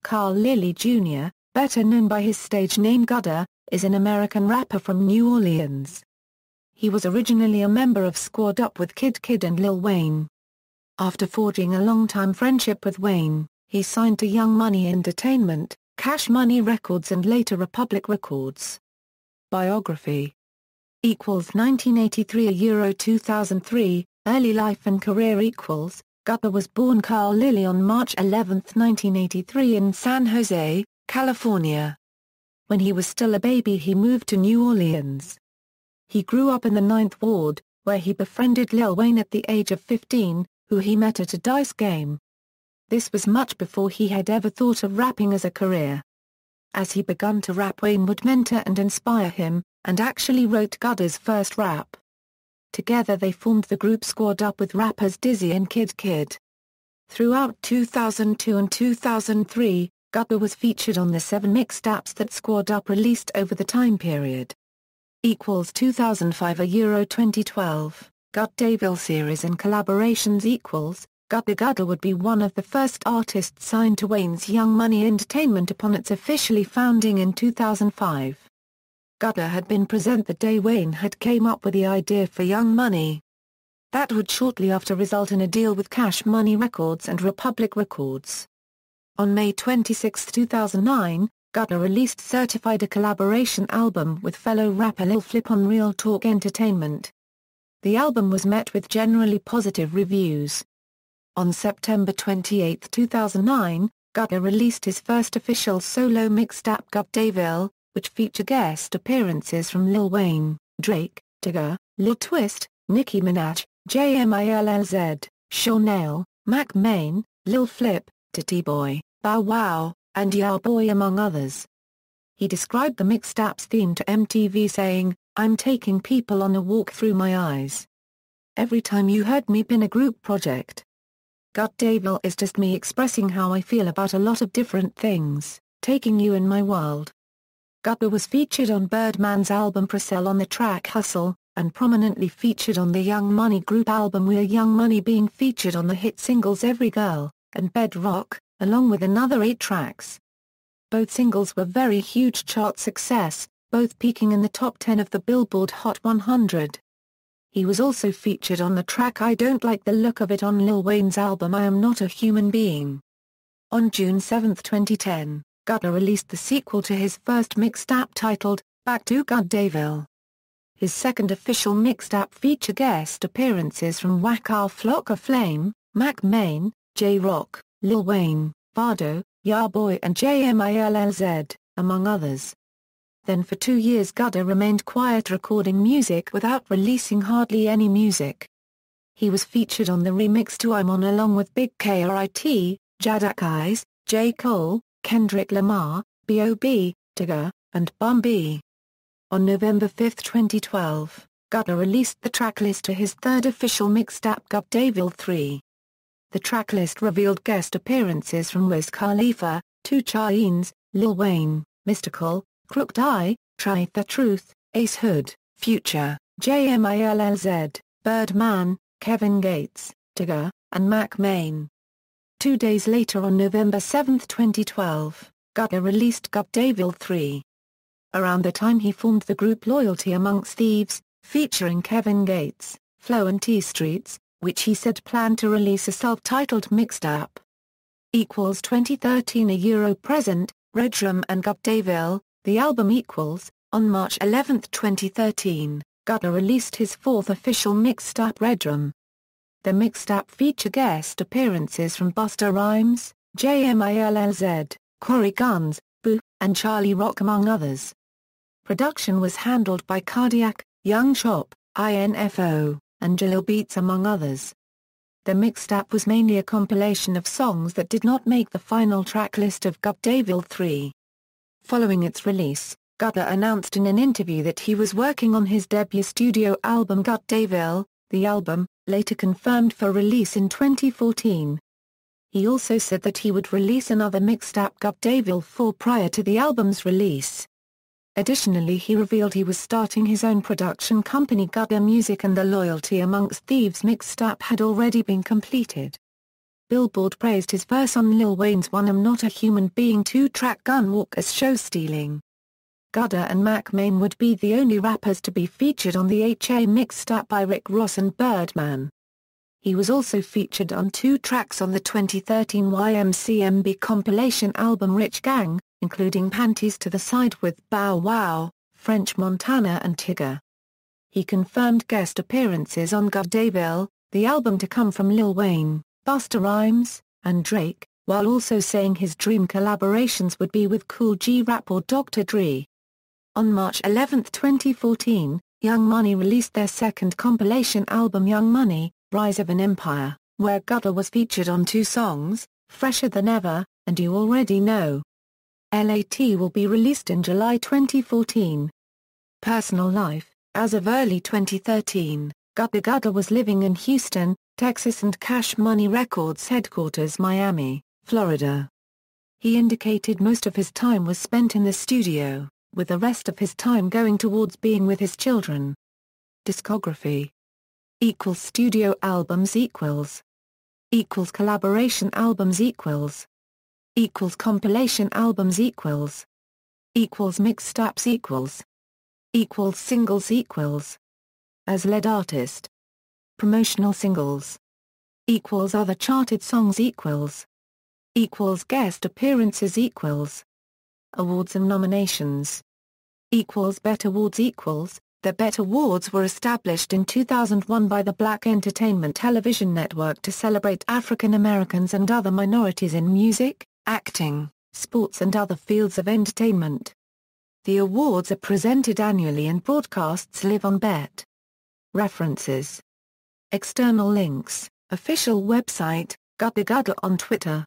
Carl Lilly Jr., better known by his stage name Gudda, is an American rapper from New Orleans. He was originally a member of Squad Up with Kid Kid and Lil Wayne. After forging a long-time friendship with Wayne, he signed to Young Money Entertainment, Cash Money Records and later Republic Records. Biography = 1983 / 2003, early life and career = Gudda was born Carl Lilly on March 11, 1983 in San Jose, California. When he was still a baby he moved to New Orleans. He grew up in the 9th Ward, where he befriended Lil Wayne at the age of 15, who he met at a dice game. This was much before he had ever thought of rapping as a career. As he began to rap, Wayne would mentor and inspire him, and actually wrote Gudda's first rap. Together they formed the group Squad Up with rappers Dizzy and Kid Kid. Throughout 2002 and 2003, Gudda was featured on the 7 mixtapes that Squad Up released over the time period. = 2005 / 2012, Guddaville series and collaborations = Gudda Gudda would be one of the first artists signed to Wayne's Young Money Entertainment upon its officially founding in 2005. Gudda had been present the day Wayne had came up with the idea for Young Money. That would shortly after result in a deal with Cash Money Records and Republic Records. On May 26, 2009, Gudda released Certified, a collaboration album with fellow rapper Lil Flip on Real Talk Entertainment. The album was met with generally positive reviews. On September 28, 2009, Gudda released his first official solo mixtape Guddaville, which featured guest appearances from Lil Wayne, Drake, Tyga, Lil Twist, Nicki Minaj, JMILLZ, Shawnell, Mac Main, Lil Flip, Tity Boy, Bow Wow, and Ya Boy among others. He described the mixtape's theme to MTV saying, "I'm taking people on a walk through my eyes. Every time you heard me been a group project. Guddaville is just me expressing how I feel about a lot of different things, taking you in my world." Gudda was featured on Birdman's album Precell on the track Hustle, and prominently featured on the Young Money Group album We're Young Money, being featured on the hit singles Every Girl and Bedrock, along with another 8 tracks. Both singles were very huge chart success, both peaking in the top 10 of the Billboard Hot 100. He was also featured on the track I Don't Like the Look of It on Lil Wayne's album I Am Not a Human Being. On June 7, 2010, Gudda released the sequel to his first mixtape titled, Back to Guddaville. His second official mixtape featured guest appearances from Waka Flocka Flame, Mac Main, J-Rock, Lil Wayne, Bardo, Ya Boy and JMILLZ, among others. Then for 2 years Gudda remained quiet, recording music without releasing hardly any music. He was featured on the remix to I'm On along with Big K.R.I.T., Jadakiss, J. Cole, Kendrick Lamar, B.O.B., Tyga, and Bun B. On November 5, 2012, Gudda released the tracklist to his third official mixtape Guddaville 3. The tracklist revealed guest appearances from Wiz Khalifa, 2 Chainz, Lil Wayne, Mystical, Crooked I, Try the Truth, Ace Hood, Future, JMILLZ, Birdman, Kevin Gates, Tyga, and Mac Main. 2 days later on November 7, 2012, Gudda released Guddaville 3. Around the time he formed the group Loyalty Amongst Thieves, featuring Kevin Gates, Flo and T-Streets, which he said planned to release a self-titled mixtape. = 2013 present, Redrum and Guddaville, the album = On March 11, 2013, Gudda released his fourth official mixtape Redrum. The mixtape featured guest appearances from Busta Rhymes, JMILLZ, Corey Gunz, Boo, and Charlie Rock among others. Production was handled by Cardiac, Young Chop, INFO, and Jalil Beats among others. The mixtape was mainly a compilation of songs that did not make the final track list of Guddaville 3. Following its release, Gudda announced in an interview that he was working on his debut studio album Guddaville, the album, later confirmed for release in 2014. He also said that he would release another mixtape Guddaville 4 prior to the album's release. Additionally, he revealed he was starting his own production company Gudda Music, and the Loyalty Amongst Thieves mixtape had already been completed. Billboard praised his verse on Lil Wayne's "One I'm Not a Human Being" 2-track Gun Walk as show-stealing. Gudda and Mac Main would be the only rappers to be featured on the HA mixtape by Rick Ross and Birdman. He was also featured on 2 tracks on the 2013 YMCMB compilation album Rich Gang, including Panties to the Side with Bow Wow, French Montana and Tigger. He confirmed guest appearances on Gudda, the album to come from Lil Wayne, Busta Rhymes, and Drake, while also saying his dream collaborations would be with Kool G Rap or Dr. Dre. On March 11, 2014, Young Money released their second compilation album Young Money, Rise of an Empire, where Gudda was featured on 2 songs, Fresher Than Ever, and You Already Know. LAT will be released in July 2014. Personal life: as of early 2013, Gudda Gudda was living in Houston, Texas and Cash Money Records headquarters Miami, Florida. He indicated most of his time was spent in the studio, with the rest of his time going towards being with his children. Discography = studio albums = collaboration albums = compilation albums = mixtapes = singles as lead artist. Promotional singles = other charted songs = guest appearances = awards and nominations = BET Awards The BET Awards were established in 2001 by the Black Entertainment Television Network to celebrate African Americans and other minorities in music, acting, sports and other fields of entertainment. The awards are presented annually and broadcasts live on BET. References. External links: official website, Gudda Gudda on Twitter.